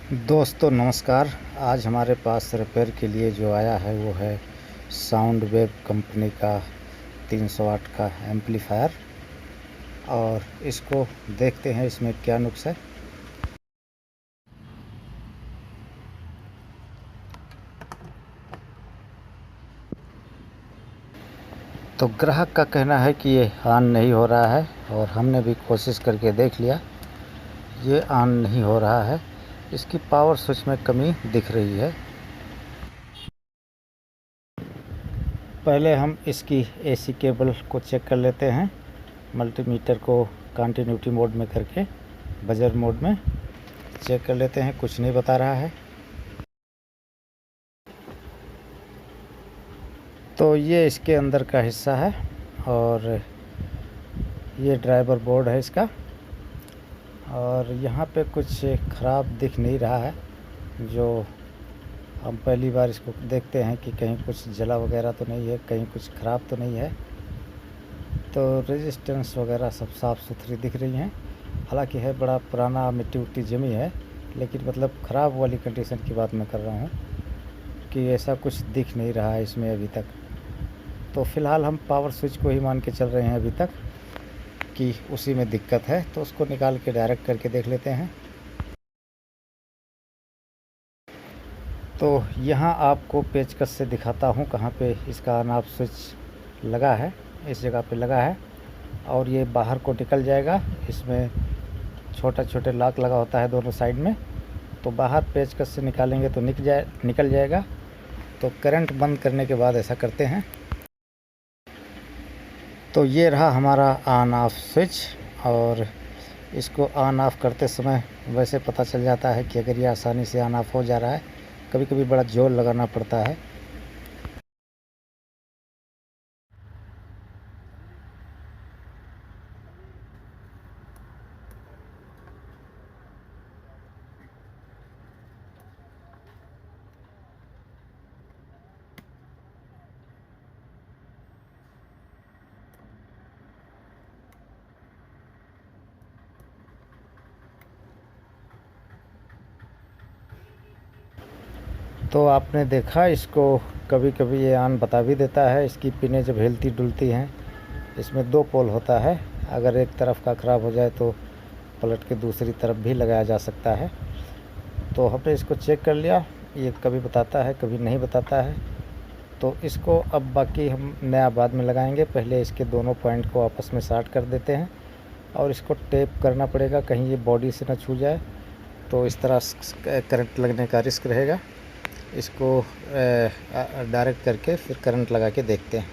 दोस्तों नमस्कार। आज हमारे पास रिपेयर के लिए जो आया है वो है साउंड वेव कंपनी का 300 वाट का एम्पलीफायर, और इसको देखते हैं इसमें क्या नुक्स है। तो ग्राहक का कहना है कि ये ऑन नहीं हो रहा है, और हमने भी कोशिश करके देख लिया, ये ऑन नहीं हो रहा है। इसकी पावर स्विच में कमी दिख रही है। पहले हम इसकी एसी केबल को चेक कर लेते हैं। मल्टीमीटर को कंटिन्यूटी मोड में करके बजर मोड में चेक कर लेते हैं। कुछ नहीं बता रहा है। तो ये इसके अंदर का हिस्सा है, और ये ड्राइवर बोर्ड है इसका, और यहाँ पे कुछ ख़राब दिख नहीं रहा है। जो हम पहली बार इसको देखते हैं कि कहीं कुछ जला वगैरह तो नहीं है, कहीं कुछ ख़राब तो नहीं है। तो रेजिस्टेंस वगैरह सब साफ़ सुथरी दिख रही हैं। हालांकि है बड़ा पुराना, मिट्टी उट्टी जमी है, लेकिन मतलब ख़राब वाली कंडीशन की बात मैं कर रहा हूँ कि ऐसा कुछ दिख नहीं रहा है इसमें अभी तक। तो फ़िलहाल हम पावर स्विच को ही मान के चल रहे हैं अभी तक कि उसी में दिक्कत है। तो उसको निकाल के डायरेक्ट करके देख लेते हैं। तो यहाँ आपको पेचकस से दिखाता हूँ कहाँ पे इसका ऑन ऑफ स्विच लगा है। इस जगह पे लगा है, और ये बाहर को निकल जाएगा। इसमें छोटा छोटे लॉक लगा होता है दोनों साइड में, तो बाहर पेचकस से निकालेंगे तो निकल जाएगा। तो करंट बंद करने के बाद ऐसा करते हैं। तो ये रहा हमारा ऑन ऑफ स्विच, और इसको ऑन ऑफ़ करते समय वैसे पता चल जाता है कि अगर ये आसानी से ऑन ऑफ़ हो जा रहा है। कभी कभी बड़ा जोर लगाना पड़ता है। तो आपने देखा, इसको कभी कभी ये ऑन बता भी देता है। इसकी पिनें जब हिलती डुलती हैं, इसमें 2 पोल होता है। अगर एक तरफ का ख़राब हो जाए तो पलट के दूसरी तरफ भी लगाया जा सकता है। तो हमने इसको चेक कर लिया। ये कभी बताता है, कभी नहीं बताता है। तो इसको अब बाकी हम नया बाद में लगाएंगे। पहले इसके दोनों पॉइंट को आपस में शार्ट कर देते हैं, और इसको टेप करना पड़ेगा, कहीं ये बॉडी से न छू जाए। तो इस तरह करंट लगने का रिस्क रहेगा। इसको डायरेक्ट करके फिर करंट लगा के देखते हैं।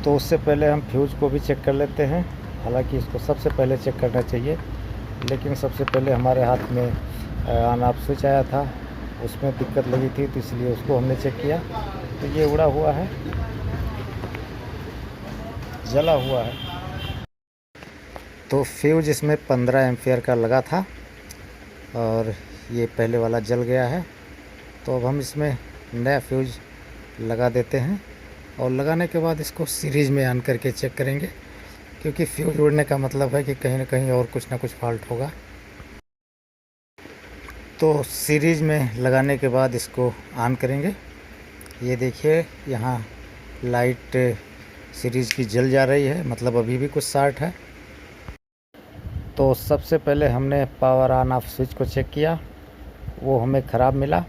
तो उससे पहले हम फ्यूज़ को भी चेक कर लेते हैं। हालांकि इसको सबसे पहले चेक करना चाहिए, लेकिन सबसे पहले हमारे हाथ में ऑन ऑफ स्विच आया था, उसमें दिक्कत लगी थी, तो इसलिए उसको हमने चेक किया। तो ये उड़ा हुआ है, जला हुआ है। तो फ्यूज़ इसमें 15 एम्पियर का लगा था, और ये पहले वाला जल गया है। तो अब हम इसमें नया फ्यूज़ लगा देते हैं, और लगाने के बाद इसको सीरीज़ में ऑन करके चेक करेंगे, क्योंकि फ्यूज़ उड़ने का मतलब है कि कहीं ना कहीं और कुछ ना कुछ फॉल्ट होगा। तो सीरीज़ में लगाने के बाद इसको ऑन करेंगे। ये देखिए, यहाँ लाइट सीरीज़ की जल जा रही है, मतलब अभी भी कुछ शॉर्ट है। तो सबसे पहले हमने पावर ऑन ऑफ स्विच को चेक किया, वो हमें ख़राब मिला।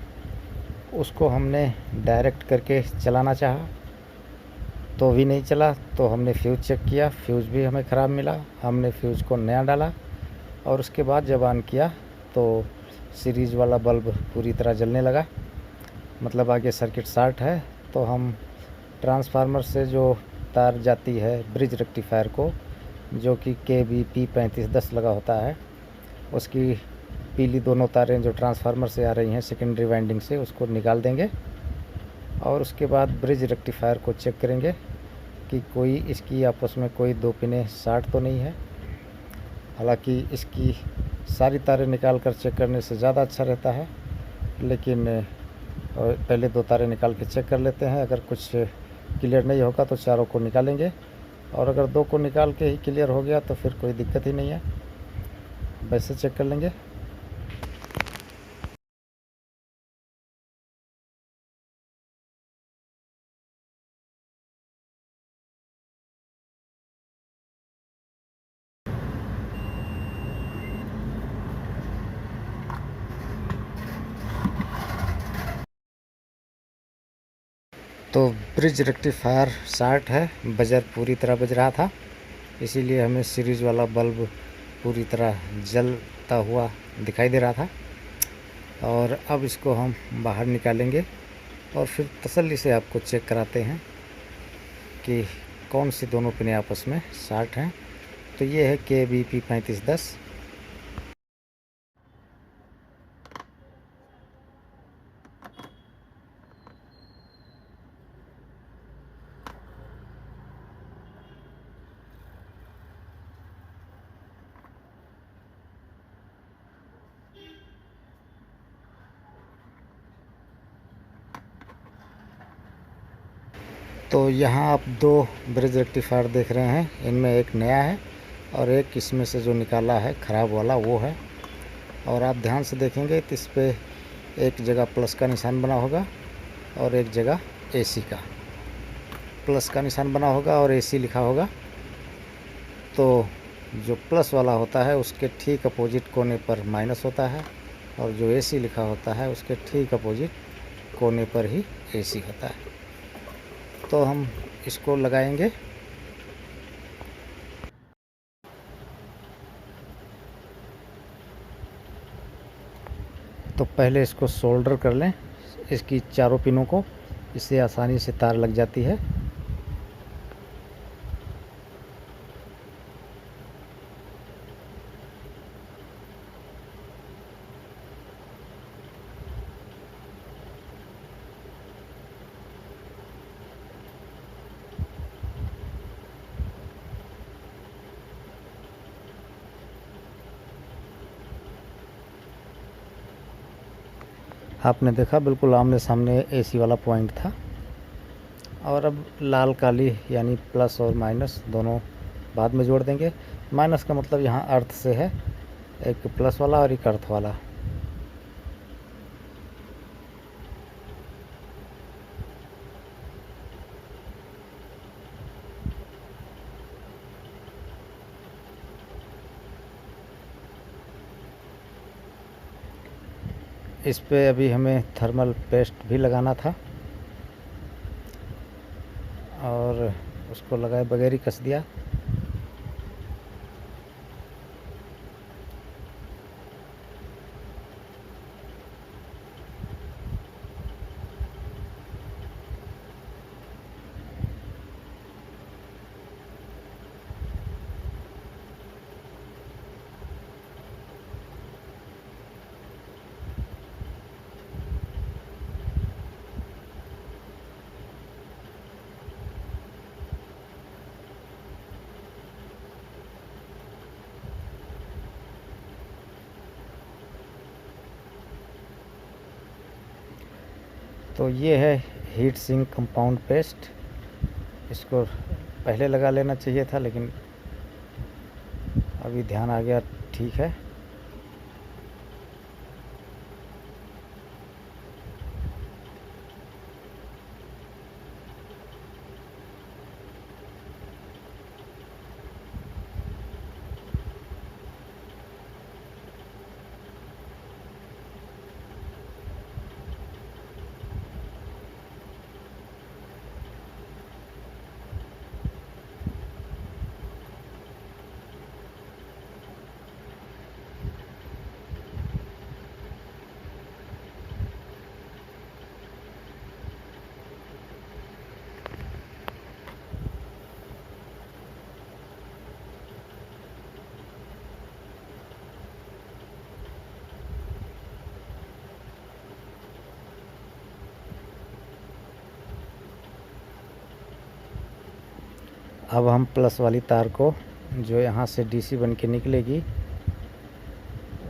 उसको हमने डायरेक्ट करके चलाना चाहा तो भी नहीं चला। तो हमने फ्यूज़ चेक किया, फ्यूज़ भी हमें ख़राब मिला। हमने फ्यूज़ को नया डाला, और उसके बाद जब ऑन किया तो सीरीज़ वाला बल्ब पूरी तरह जलने लगा, मतलब आगे सर्किट शॉर्ट है। तो हम ट्रांसफार्मर से जो तार जाती है ब्रिज रेक्टिफायर को, जो कि KBP 3510 लगा होता है, उसकी पीली दोनों तारें जो ट्रांसफार्मर से आ रही हैं सेकेंडरी वाइंडिंग से, उसको निकाल देंगे। और उसके बाद ब्रिज रेक्टिफायर को चेक करेंगे कि कोई इसकी आपस में कोई 2 पिनें शॉर्ट तो नहीं है। हालांकि इसकी सारी तारें निकाल कर चेक करने से ज़्यादा अच्छा रहता है, लेकिन पहले 2 तारें निकाल के चेक कर लेते हैं। अगर कुछ क्लियर नहीं होगा तो चारों को निकालेंगे, और अगर 2 को निकाल के ही क्लियर हो गया तो फिर कोई दिक्कत ही नहीं है, वैसे चेक कर लेंगे। तो ब्रिज रेक्टिफायर शॉर्ट है, बजर पूरी तरह बज रहा था, इसीलिए हमें सीरीज वाला बल्ब पूरी तरह जलता हुआ दिखाई दे रहा था। और अब इसको हम बाहर निकालेंगे और फिर तसल्ली से आपको चेक कराते हैं कि कौन सी दोनों पिनें आपस में शॉर्ट हैं। तो ये है KBP 3510। तो यहाँ आप दो ब्रिज रेक्टिफायर देख रहे हैं, इनमें एक नया है और एक इसमें से जो निकाला है ख़राब वाला वो है। और आप ध्यान से देखेंगे तो इस पर एक जगह प्लस का निशान बना होगा और एक जगह AC का प्लस का निशान बना होगा और AC लिखा होगा। तो जो प्लस वाला होता है उसके ठीक अपोजिट कोने पर माइनस होता है और जो AC लिखा होता है उसके ठीक अपोजिट कोने पर ही AC होता है। तो हम इसको लगाएंगे। तो पहले इसको सोल्डर कर लें, इसकी चारों पिनों को, इससे आसानी से तार लग जाती है। आपने देखा बिल्कुल आमने सामने AC वाला पॉइंट था। और अब लाल काली यानी प्लस और माइनस दोनों बाद में जोड़ देंगे। माइनस का मतलब यहाँ अर्थ से है, एक प्लस वाला और एक अर्थ वाला। इस पे अभी हमें थर्मल पेस्ट भी लगाना था और उसको लगाए बगैर ही कस दिया। तो ये है हीट सिंक कंपाउंड पेस्ट। इसको पहले लगा लेना चाहिए था लेकिन अभी ध्यान आ गया, ठीक है। अब हम प्लस वाली तार को, जो यहाँ से DC बन के निकलेगी,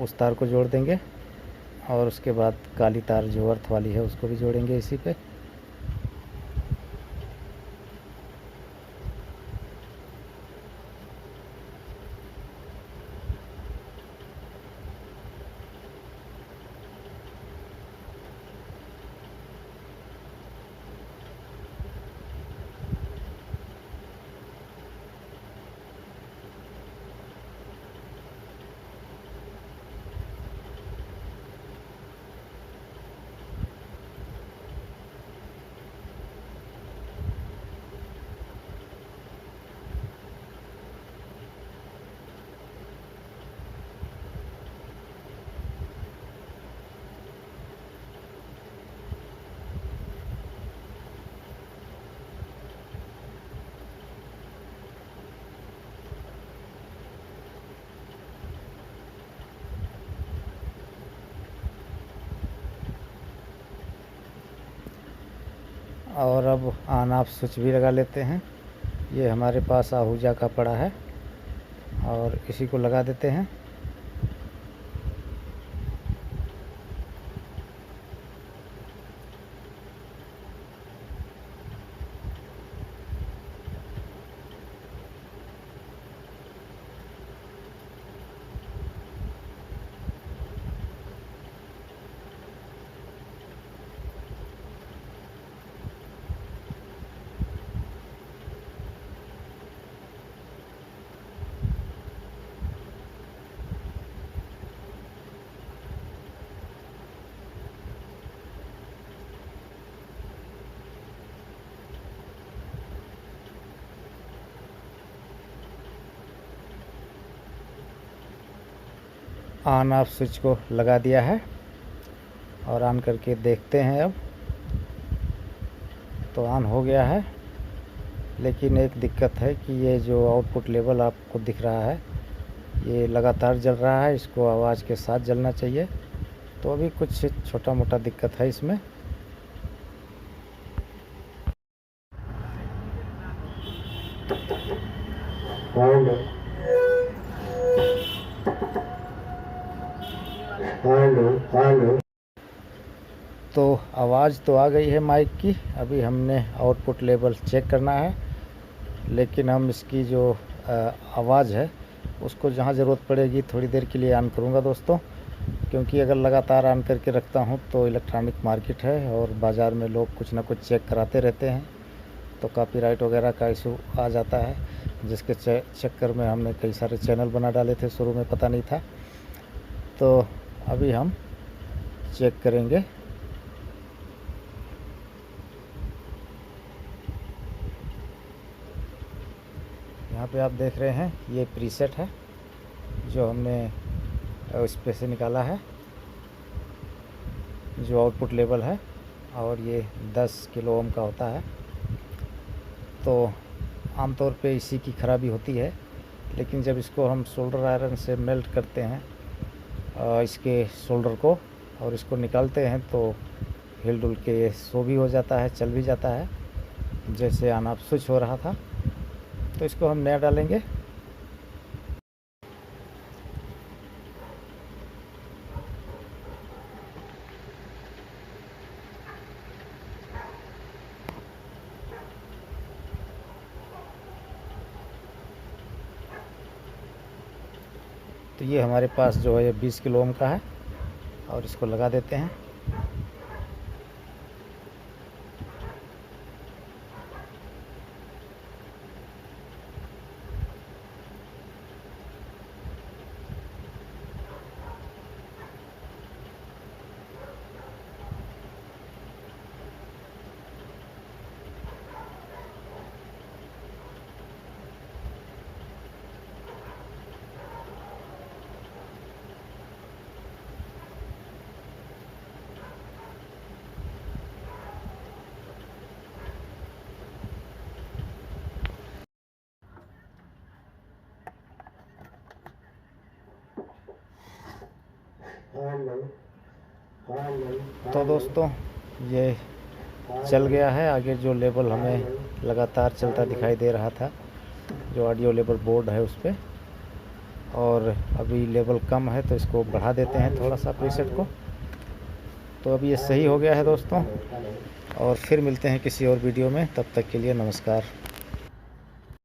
उस तार को जोड़ देंगे और उसके बाद काली तार जो अर्थ वाली है उसको भी जोड़ेंगे इसी पे। और अब ऑन ऑफ स्विच भी लगा लेते हैं। ये हमारे पास आहूजा का पड़ा है और इसी को लगा देते हैं। ऑन ऑफ स्विच को लगा दिया है और ऑन करके देखते हैं। अब तो ऑन हो गया है, लेकिन एक दिक्कत है कि ये जो आउटपुट लेवल आपको दिख रहा है ये लगातार जल रहा है। इसको आवाज़ के साथ जलना चाहिए। तो अभी कुछ छोटा मोटा दिक्कत है इसमें। हेलो। तो आवाज़ तो आ गई है माइक की। अभी हमने आउटपुट लेवल चेक करना है, लेकिन हम इसकी जो आवाज़ है उसको जहाँ ज़रूरत पड़ेगी थोड़ी देर के लिए ऑन करूँगा दोस्तों, क्योंकि अगर लगातार ऑन करके रखता हूँ तो इलेक्ट्रॉनिक मार्केट है और बाज़ार में लोग कुछ ना कुछ चेक कराते रहते हैं, तो कॉपीराइट वगैरह का इशू आ जाता है, जिसके चक्कर में हमने कई सारे चैनल बना डाले थे। शुरू में पता नहीं था। तो अभी हम चेक करेंगे। यहाँ पे आप देख रहे हैं ये प्रीसेट है जो हमने उस पे से निकाला है, जो आउटपुट लेवल है, और ये 10 किलो ओम का होता है। तो आमतौर पे इसी की ख़राबी होती है, लेकिन जब इसको हम सोल्डर आयरन से मेल्ट करते हैं इसके सोल्डर को और इसको निकालते हैं तो हिल डुल के ये शो भी हो जाता है, चल भी जाता है, जैसे ऑन ऑफ स्विच हो रहा था। तो इसको हम नया डालेंगे। तो ये हमारे पास जो है ये 20 किलो ओम का है और इसको लगा देते हैं। तो दोस्तों ये चल गया है। आगे जो लेवल हमें लगातार चलता दिखाई दे रहा था, जो ऑडियो लेवल बोर्ड है उस पर, और अभी लेवल कम है तो इसको बढ़ा देते हैं थोड़ा सा प्रीसेट को। तो अभी ये सही हो गया है दोस्तों, और फिर मिलते हैं किसी और वीडियो में। तब तक के लिए नमस्कार।